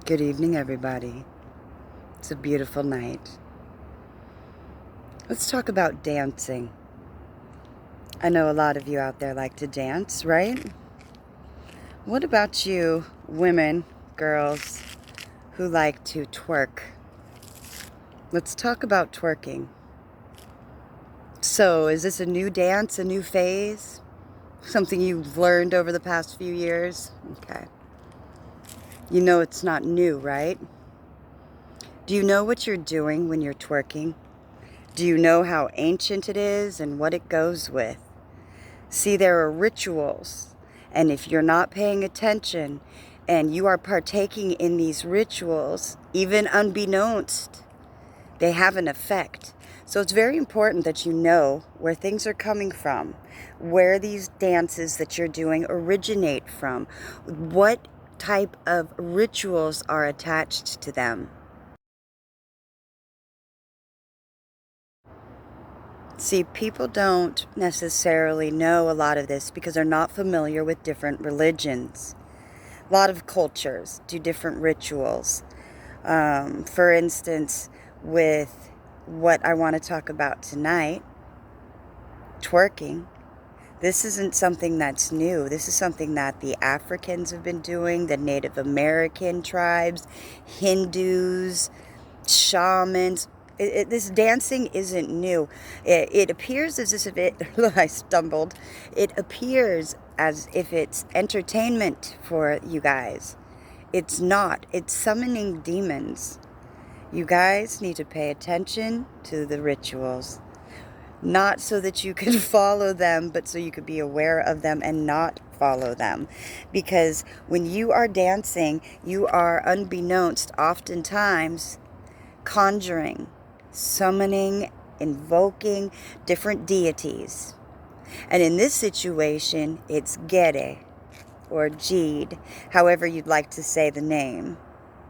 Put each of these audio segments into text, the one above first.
Good evening, everybody. It's a beautiful night. Let's talk about dancing. I know a lot of you out there like to dance, right? What about you women, girls, who like to twerk? Let's talk about twerking. So, is this a new dance, a new phase? Something you've learned over the past few years? Okay. You know it's not new, right? Do you know what you're doing when you're twerking? Do you know how ancient it is and what it goes with? See, there are rituals, and if you're not paying attention and you are partaking in these rituals, even unbeknownst, they have an effect. So it's very important that you know where things are coming from, where these dances that you're doing originate from, what type of rituals are attached to them. See, people don't necessarily know a lot of this because they're not familiar with different religions. A lot of cultures do different rituals. For instance, with what I want to talk about tonight, twerking, this isn't something that's new. This is something that the Africans have been doing, the Native American tribes, Hindus, shamans. This dancing isn't new. It appears as if it, I stumbled. It appears as if it's entertainment for you guys. It's not. It's summoning demons. You guys need to pay attention to the rituals. Not so that you can follow them, but so you could be aware of them and not follow them. Because when you are dancing, you are unbeknownst oftentimes conjuring, summoning, invoking different deities. And in this situation, it's Gede, or Gede, however you'd like to say the name.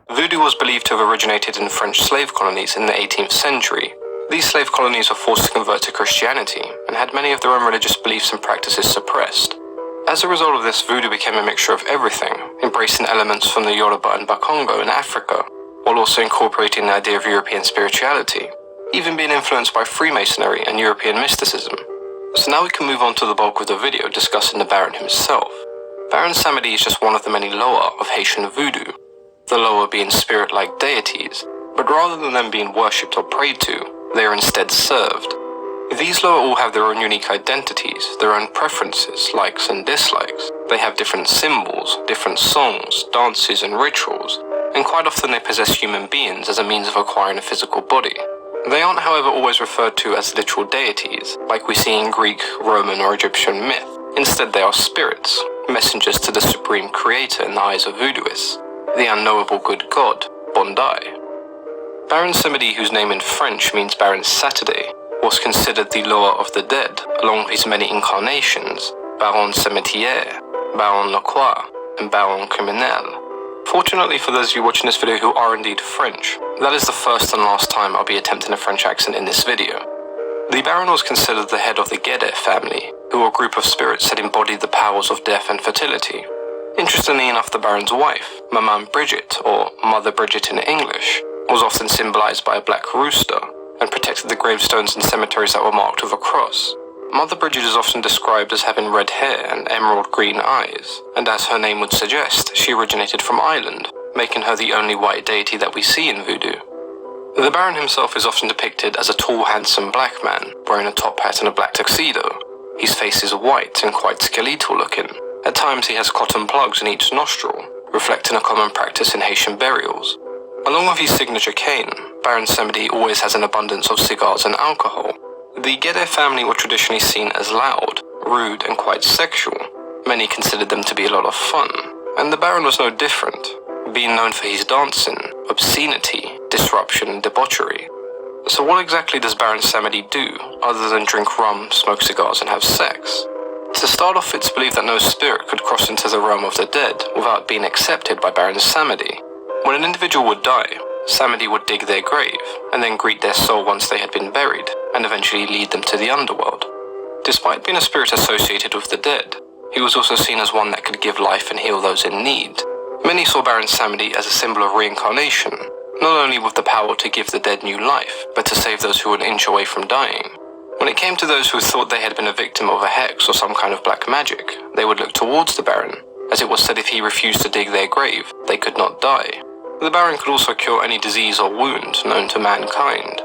Voodoo was believed to have originated in French slave colonies in the 18th century. These slave colonies were forced to convert to Christianity and had many of their own religious beliefs and practices suppressed. As a result of this, voodoo became a mixture of everything, embracing elements from the Yoruba and Bakongo in Africa, while also incorporating the idea of European spirituality, even being influenced by Freemasonry and European mysticism. So now we can move on to the bulk of the video discussing the Baron himself. Baron Samedi is just one of the many loa of Haitian voodoo, the loa being spirit-like deities, but rather than them being worshipped or prayed to, they are instead served. These loa all have their own unique identities, their own preferences, likes and dislikes. They have different symbols, different songs, dances and rituals, and quite often they possess human beings as a means of acquiring a physical body. They aren't, however, always referred to as literal deities, like we see in Greek, Roman or Egyptian myth. Instead, they are spirits, messengers to the supreme creator in the eyes of voodooists, the unknowable good god, Bondi. Baron Samedi, whose name in French means Baron Saturday, was considered the loa of the dead, along with his many incarnations, Baron Cimetière, Baron Lacroix, and Baron Criminel. Fortunately for those of you watching this video who are indeed French, that is the first and last time I'll be attempting a French accent in this video. The Baron was considered the head of the Gede family, who were a group of spirits that embodied the powers of death and fertility. Interestingly enough, the Baron's wife, Maman Bridget, or Mother Bridget in English, was often symbolized by a black rooster, and protected the gravestones in cemeteries that were marked with a cross. Mother Bridget is often described as having red hair and emerald green eyes, and as her name would suggest, she originated from Ireland, making her the only white deity that we see in voodoo. The Baron himself is often depicted as a tall, handsome black man, wearing a top hat and a black tuxedo. His face is white and quite skeletal looking. At times he has cotton plugs in each nostril, reflecting a common practice in Haitian burials. Along with his signature cane, Baron Samedi always has an abundance of cigars and alcohol. The Gede family were traditionally seen as loud, rude and quite sexual. Many considered them to be a lot of fun, and the Baron was no different, being known for his dancing, obscenity, disruption and debauchery. So what exactly does Baron Samedi do, other than drink rum, smoke cigars and have sex? To start off, it's believed that no spirit could cross into the realm of the dead without being accepted by Baron Samedi. When an individual would die, Samedi would dig their grave, and then greet their soul once they had been buried, and eventually lead them to the underworld. Despite being a spirit associated with the dead, he was also seen as one that could give life and heal those in need. Many saw Baron Samedi as a symbol of reincarnation, not only with the power to give the dead new life, but to save those who were an inch away from dying. When it came to those who thought they had been a victim of a hex or some kind of black magic, they would look towards the Baron, as it was said if he refused to dig their grave, they could not die. The Baron could also cure any disease or wound known to mankind.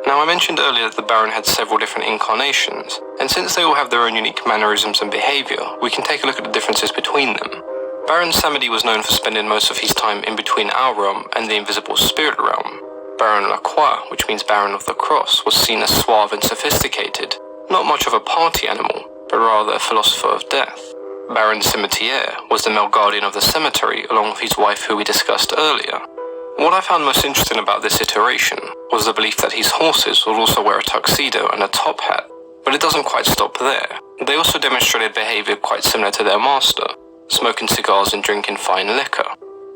Now, I mentioned earlier that the Baron had several different incarnations, and since they all have their own unique mannerisms and behaviour, we can take a look at the differences between them. Baron Samedi was known for spending most of his time in between our realm and the invisible spirit realm. Baron Lacroix, which means Baron of the Cross, was seen as suave and sophisticated, not much of a party animal, but rather a philosopher of death. Baron Cimetière was the male guardian of the cemetery, along with his wife who we discussed earlier. What I found most interesting about this iteration was the belief that his horses would also wear a tuxedo and a top hat, but it doesn't quite stop there. They also demonstrated behaviour quite similar to their master, smoking cigars and drinking fine liquor.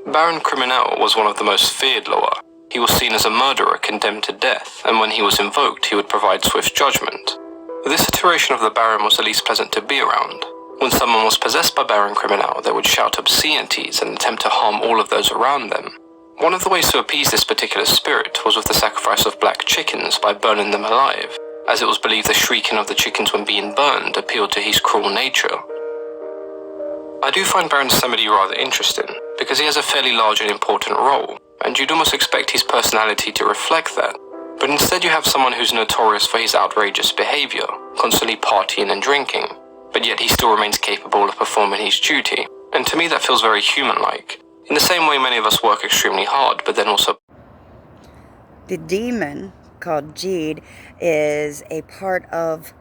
Baron Criminel was one of the most feared Loa. He was seen as a murderer condemned to death, and when he was invoked, he would provide swift judgment. This iteration of the Baron was the least pleasant to be around. When someone was possessed by Baron Criminel, they would shout obscenities and attempt to harm all of those around them. One of the ways to appease this particular spirit was with the sacrifice of black chickens by burning them alive, as it was believed the shrieking of the chickens when being burned appealed to his cruel nature. I do find Baron Samedi rather interesting, because he has a fairly large and important role, and you'd almost expect his personality to reflect that. But instead you have someone who's notorious for his outrageous behaviour, constantly partying and drinking, but yet he still remains capable of performing his duty, and to me that feels very human-like. In the same way many of us work extremely hard, but then also... The demon, called Gede, is a part of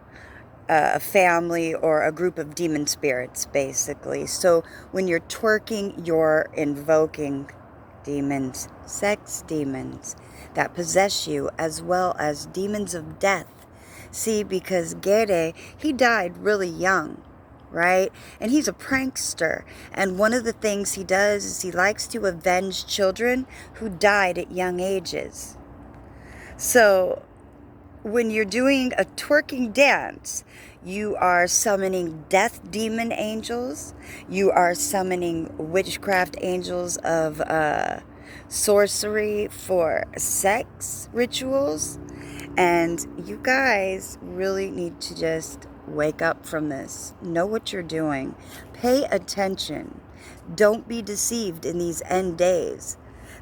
a family or a group of demon spirits, basically. So when you're twerking, you're invoking demons, sex demons that possess you, as well as demons of death. See, because Gede, he died really young, right? And he's a prankster. And one of the things he does is he likes to avenge children who died at young ages. So when you're doing a twerking dance, you are summoning death demon angels. You are summoning witchcraft angels of sorcery for sex rituals. And you guys really need to just wake up from this. Know what you're doing. Pay attention. Don't be deceived in these end days.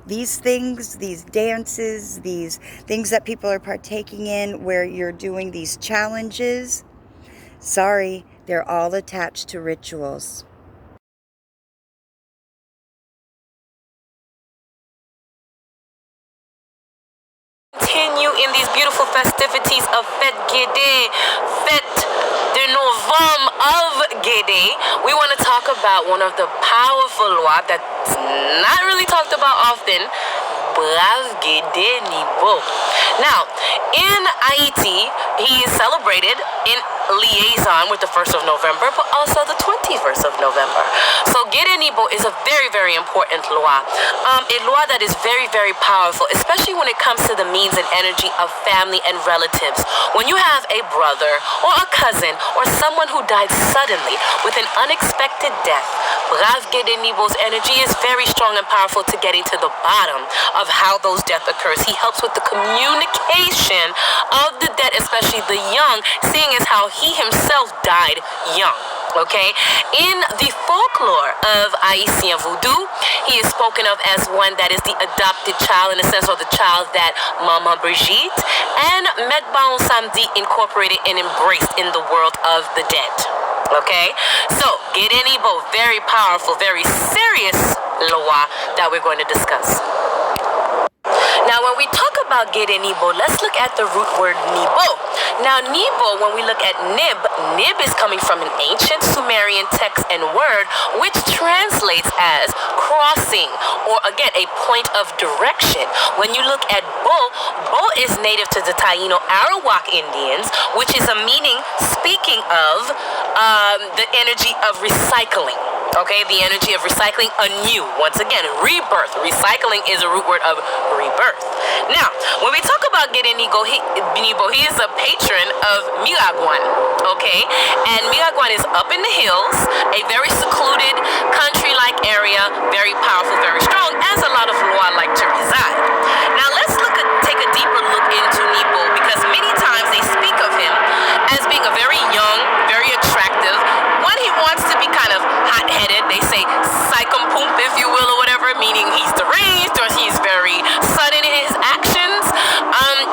These things, these dances, these things that people are partaking in where you're doing these challenges, sorry, they're all attached to rituals. Continue in these beautiful festivities of Fête Gede, Fête de Novembre of Gede. We want to talk about one of the powerful lois that's not really talked about often, Brave Gede Nibo. Now, in Haiti, he is celebrated in liaison with the 1st of November, but also the 21st of November. So Gede Nibo is a very, very important loi. A loi that is very, very powerful, especially when it comes to the means and energy of family and relatives. When you have a brother or a cousin or someone who died suddenly with an unexpected death, Brave Gede Nibo's energy is very strong and powerful to getting to the bottom of how those deaths occurs. He helps with the communication of the dead, especially the young, seeing as how he himself died young. Okay, in the folklore of Haitian voodoo, he is spoken of as one that is the adopted child, in a sense, or the child that Mama Brigitte and Medbaon Samedi incorporated and embraced in the world of the dead. Okay, so Gede Nibo, very powerful, very serious loa that we're going to discuss. Now, when we talk about Gede Nibo, let's look at the root word Nibo. Now, Nibo, when we look at Nib is coming from an ancient Sumerian text and word, which translates as crossing, or again, a point of direction. When you look at Bo is native to the Taino Arawak Indians, which is a meaning speaking of the energy of recycling. Okay, the energy of recycling anew. Once again, rebirth. Recycling is a root word of rebirth. Now, when we talk about Gede Nibo, he is a patron of Miragwan. Okay, and Miragwan is up in the hills, a very secluded country-like area, very powerful, very strong, as a lot of Loa like to reside. Now, let's take a deeper look into Nibo, because many times they speak of him as being a very young, very attractive. One, he wants to be kind of hot-headed. They say psychompump, if you will, or whatever, meaning he's deranged or he's very sudden in his actions.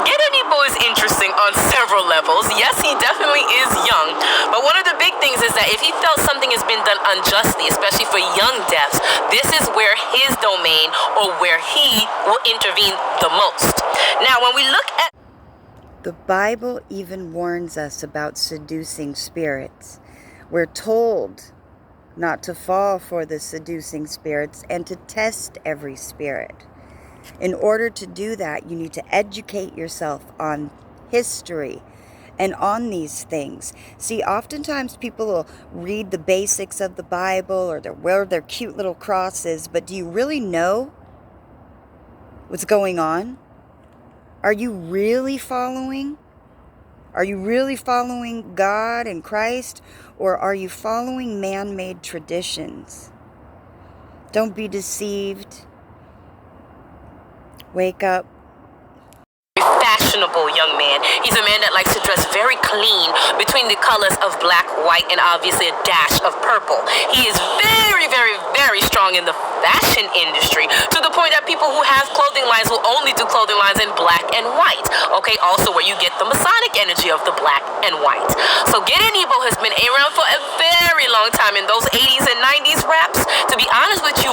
Gede Nibo is interesting on several levels. Yes, he definitely is young, but one of the big things is that if he felt something has been done unjustly, especially for young deaths, this is where his domain or where he will intervene the most. Now, when we look at The Bible even warns us about seducing spirits. We're told not to fall for the seducing spirits and to test every spirit. In order to do that, you need to educate yourself on history and on these things. See, oftentimes people will read the basics of the Bible or they'll wear their cute little crosses, but do you really know what's going on? Are you really following? Are you really following God and Christ, or are you following man-made traditions? Don't be deceived. Wake up. Fashionable young man. He's a man that likes to dress very clean between the colors of black, white, and obviously a dash of purple. He is very, very, very strong in the fashion industry, to the point that people who have clothing lines will only do clothing lines in black and white. Okay, also where you get the Masonic energy of the black and white. So Gede Nibo has been around for a very long time in those 80s and 90s raps. To be honest with you,